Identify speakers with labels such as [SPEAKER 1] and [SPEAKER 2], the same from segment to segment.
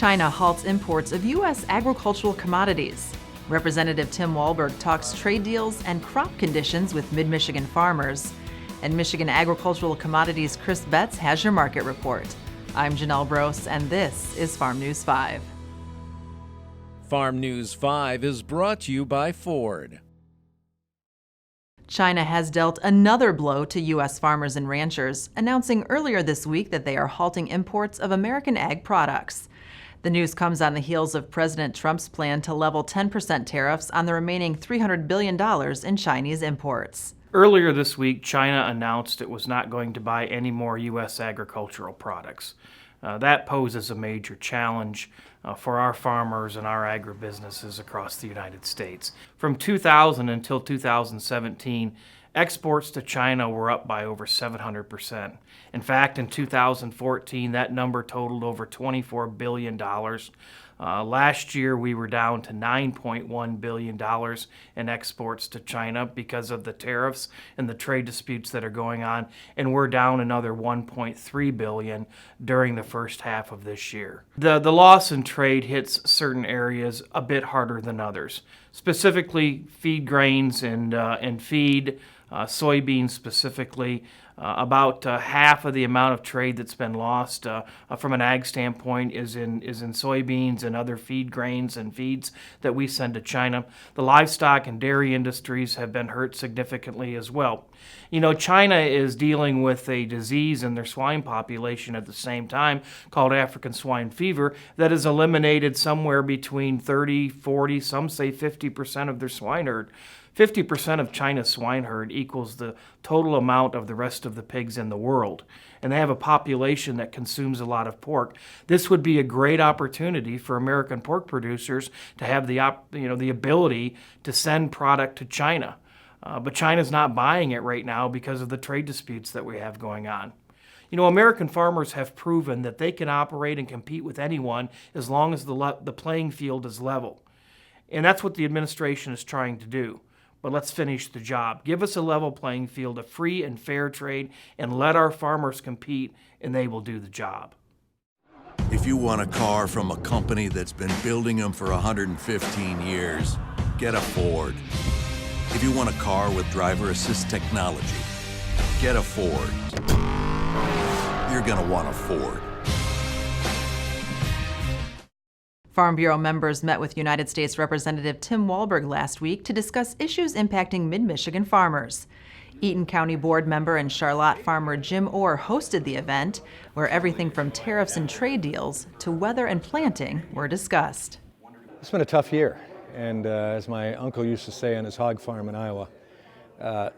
[SPEAKER 1] China halts imports of U.S. agricultural commodities. Representative Tim Walberg talks trade deals and crop conditions with Mid-Michigan farmers. And Michigan Agricultural Commodities' Chris Betts has your market report. I'm Janelle Brose, and this is Farm News 5.
[SPEAKER 2] Farm News 5 is brought to you by Ford.
[SPEAKER 1] China has dealt another blow to U.S. farmers and ranchers, announcing earlier this week that they are halting imports of American ag products. The news comes on the heels of President Trump's plan to level 10% tariffs on the remaining $300 billion in Chinese imports.
[SPEAKER 3] Earlier this week, China announced it was not going to buy any more U.S. agricultural products. That poses a major challenge for our farmers and our agribusinesses across the United States. From 2000 until 2017, exports to China were up by over 700%. In fact, in 2014, that number totaled over $24 billion. Last year, we were down to $9.1 billion in exports to China because of the tariffs and the trade disputes that are going on, and we're down another $1.3 billion during the first half of this year. The loss in trade hits certain areas a bit harder than others, specifically feed grains and feed, soybeans specifically. About half of the amount of trade that's been lost from an ag standpoint is in soybeans and other feed grains and feeds that we send to China. The livestock and dairy industries have been hurt significantly as well. You know, China is dealing with a disease in their swine population at the same time called African swine fever that has eliminated somewhere between 30, 40, some say 50% of their swine herd. 50% of China's swine herd equals the total amount of the rest of the pigs in the world. And they have a population that consumes a lot of pork. This would be a great opportunity for American pork producers to have the ability to send product to China. But China's not buying it right now because of the trade disputes that we have going on. You know, American farmers have proven that they can operate and compete with anyone as long as the playing field is level. And that's what the administration is trying to do. But let's finish the job. Give us a level playing field, a free and fair trade, and let our farmers compete, and they will do the job.
[SPEAKER 4] If you want a car from a company that's been building them for 115 years, get a Ford. If you want a car with driver assist technology, get a Ford. You're gonna want a Ford.
[SPEAKER 1] Farm Bureau members met with United States Representative Tim Walberg last week to discuss issues impacting Mid-Michigan farmers. Eaton County Board member and Charlotte farmer Jim Orr hosted the event, where everything from tariffs and trade deals to weather and planting were discussed.
[SPEAKER 5] It's been a tough year, and as my uncle used to say on his hog farm in Iowa,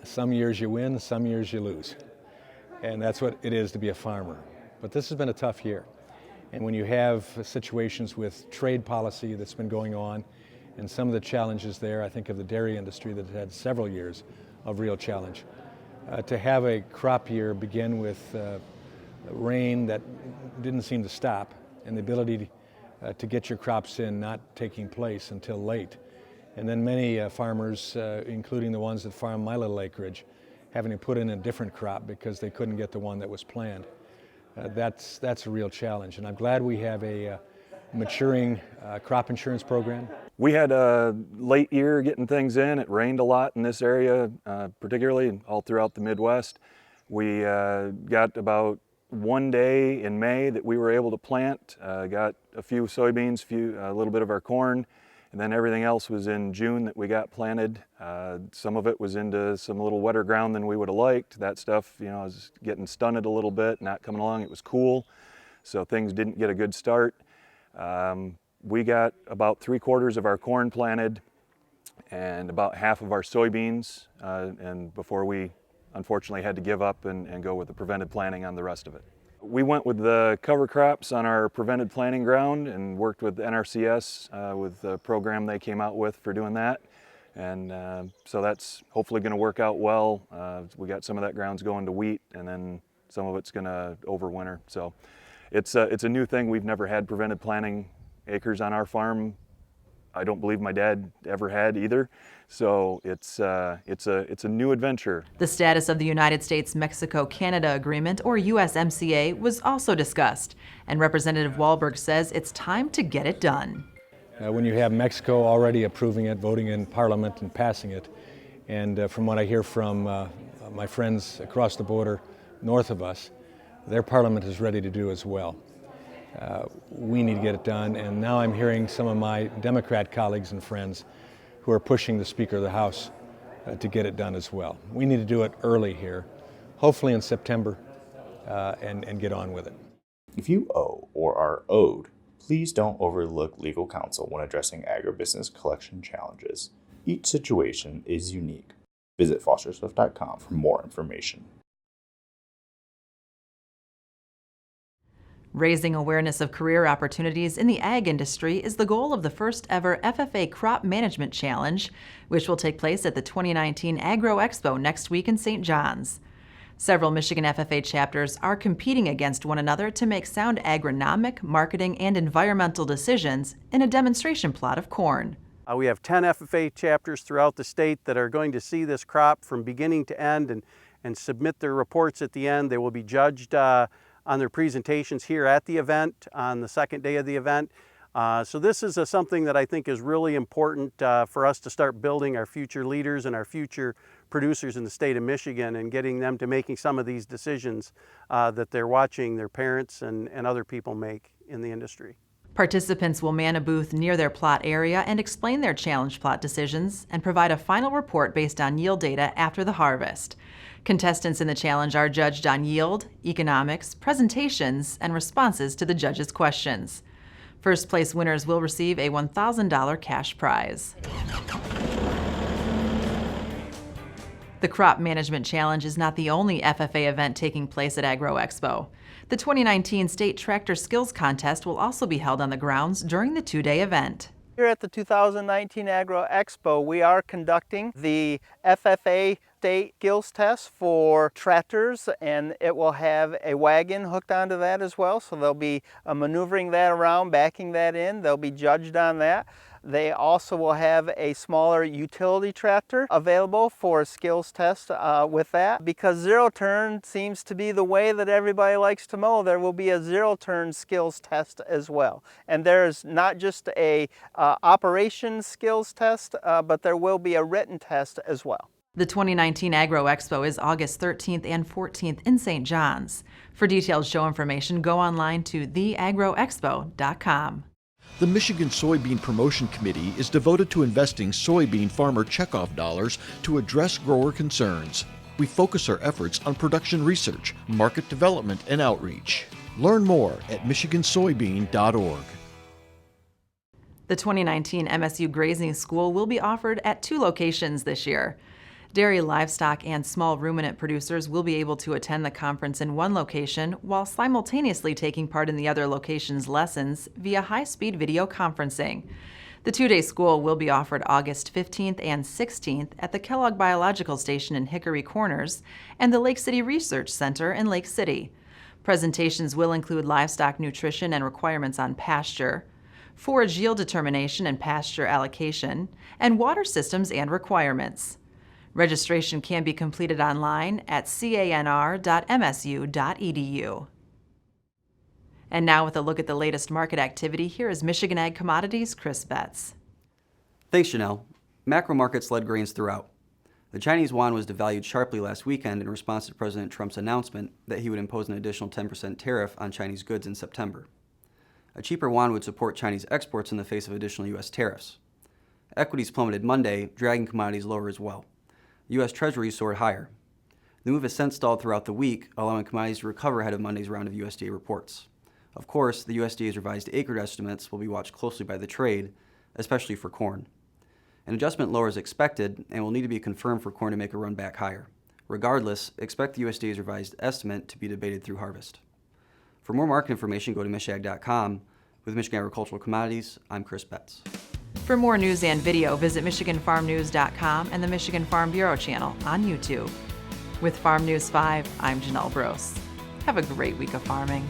[SPEAKER 5] some years you win, some years you lose. And that's what it is to be a farmer. But this has been a tough year. And when you have situations with trade policy that's been going on and some of the challenges there, I think of the dairy industry that had several years of real challenge. To have a crop year begin with rain that didn't seem to stop and the ability to get your crops in not taking place until late. And then many farmers, including the ones that farm my little acreage, having to put in a different crop because they couldn't get the one that was planned. That's a real challenge, and I'm glad we have a maturing crop insurance program.
[SPEAKER 6] We had a late year getting things in. It rained a lot in this area, particularly all throughout the Midwest. We got about one day in May that we were able to plant, got a few soybeans, a little bit of our corn, and then everything else was in June that we got planted. Some of it was into some little wetter ground than we would have liked. That stuff, you know, was getting stunted a little bit, not coming along. It was cool, so things didn't get a good start. We got about 3/4 of our corn planted and about half of our soybeans, and before we unfortunately had to give up and go with the prevented planting on the rest of it. We went with the cover crops on our prevented planting ground and worked with NRCS with the program they came out with for doing that. And so that's hopefully going to work out well. We got some of that ground's going to wheat, and then some of it's going to overwinter. So it's a new thing. We've never had prevented planting acres on our farm I don't believe my dad ever had either. So it's a new adventure.
[SPEAKER 1] The status of the United States-Mexico-Canada Agreement, or USMCA, was also discussed, and Representative Walberg says it's time to get it done.
[SPEAKER 5] When you have Mexico already approving it, voting in Parliament and passing it, and from what I hear from my friends across the border north of us, their Parliament is ready to do as well. We need to get it done, and now I'm hearing some of my Democrat colleagues and friends who are pushing the Speaker of the House to get it done as well. We need to do it early here, hopefully in September, and get on with it.
[SPEAKER 7] If you owe or are owed, please don't overlook legal counsel when addressing agribusiness collection challenges. Each situation is unique. Visit fosterswift.com for more information.
[SPEAKER 1] Raising awareness of career opportunities in the ag industry is the goal of the first ever FFA Crop Management Challenge, which will take place at the 2019 AgroExpo next week in St. John's. Several Michigan FFA chapters are competing against one another to make sound agronomic, marketing, and environmental decisions in a demonstration plot of corn.
[SPEAKER 8] We have 10 FFA chapters throughout the state that are going to see this crop from beginning to end and submit their reports at the end. They will be judged on their presentations here at the event on the second day of the event. So this is something that I think is really important for us to start building our future leaders and our future producers in the state of Michigan and getting them to making some of these decisions that they're watching their parents and other people make in the industry.
[SPEAKER 1] Participants will man a booth near their plot area and explain their challenge plot decisions and provide a final report based on yield data after the harvest. Contestants in the challenge are judged on yield, economics, presentations, and responses to the judges' questions. First place winners will receive a $1,000 cash prize. The Crop Management Challenge is not the only FFA event taking place at AgroExpo. The 2019 State Tractor Skills Contest will also be held on the grounds during the two-day event.
[SPEAKER 8] Here at the 2019 AgroExpo, we are conducting the FFA State Skills Test for tractors, and it will have a wagon hooked onto that as well. So they'll be maneuvering that around, backing that in. They'll be judged on that. They also will have a smaller utility tractor available for a skills test with that. Because zero turn seems to be the way that everybody likes to mow, there will be a zero turn skills test as well. And there's not just a operation skills test, but there will be a written test as well.
[SPEAKER 1] The 2019 AgroExpo is August 13th and 14th in St. John's. For detailed show information, go online to theagroexpo.com.
[SPEAKER 9] The Michigan Soybean Promotion Committee is devoted to investing soybean farmer checkoff dollars to address grower concerns. We focus our efforts on production research, market development, and outreach. Learn more at michigansoybean.org.
[SPEAKER 1] The 2019 MSU Grazing School will be offered at 2 locations this year. Dairy, livestock, and small ruminant producers will be able to attend the conference in one location while simultaneously taking part in the other location's lessons via high-speed video conferencing. The 2-day school will be offered August 15th and 16th at the Kellogg Biological Station in Hickory Corners and the Lake City Research Center in Lake City. Presentations will include livestock nutrition and requirements on pasture, forage yield determination and pasture allocation, and water systems and requirements. Registration can be completed online at canr.msu.edu. And now with a look at the latest market activity, here is Michigan Ag Commodities' Chris Betts.
[SPEAKER 10] Thanks, Janelle. Macro markets led grains throughout. The Chinese yuan was devalued sharply last weekend in response to President Trump's announcement that he would impose an additional 10% tariff on Chinese goods in September. A cheaper yuan would support Chinese exports in the face of additional U.S. tariffs. Equities plummeted Monday, dragging commodities lower as well. U.S. Treasuries soared higher. The move has since stalled throughout the week, allowing commodities to recover ahead of Monday's round of USDA reports. Of course, the USDA's revised acre estimates will be watched closely by the trade, especially for corn. An adjustment lower is expected and will need to be confirmed for corn to make a run back higher. Regardless, expect the USDA's revised estimate to be debated through harvest. For more market information, go to michag.com. With Michigan Agricultural Commodities, I'm Chris Betts.
[SPEAKER 1] For more news and video, visit MichiganFarmNews.com and the Michigan Farm Bureau channel on YouTube. With Farm News 5, I'm Janelle Brose. Have a great week of farming.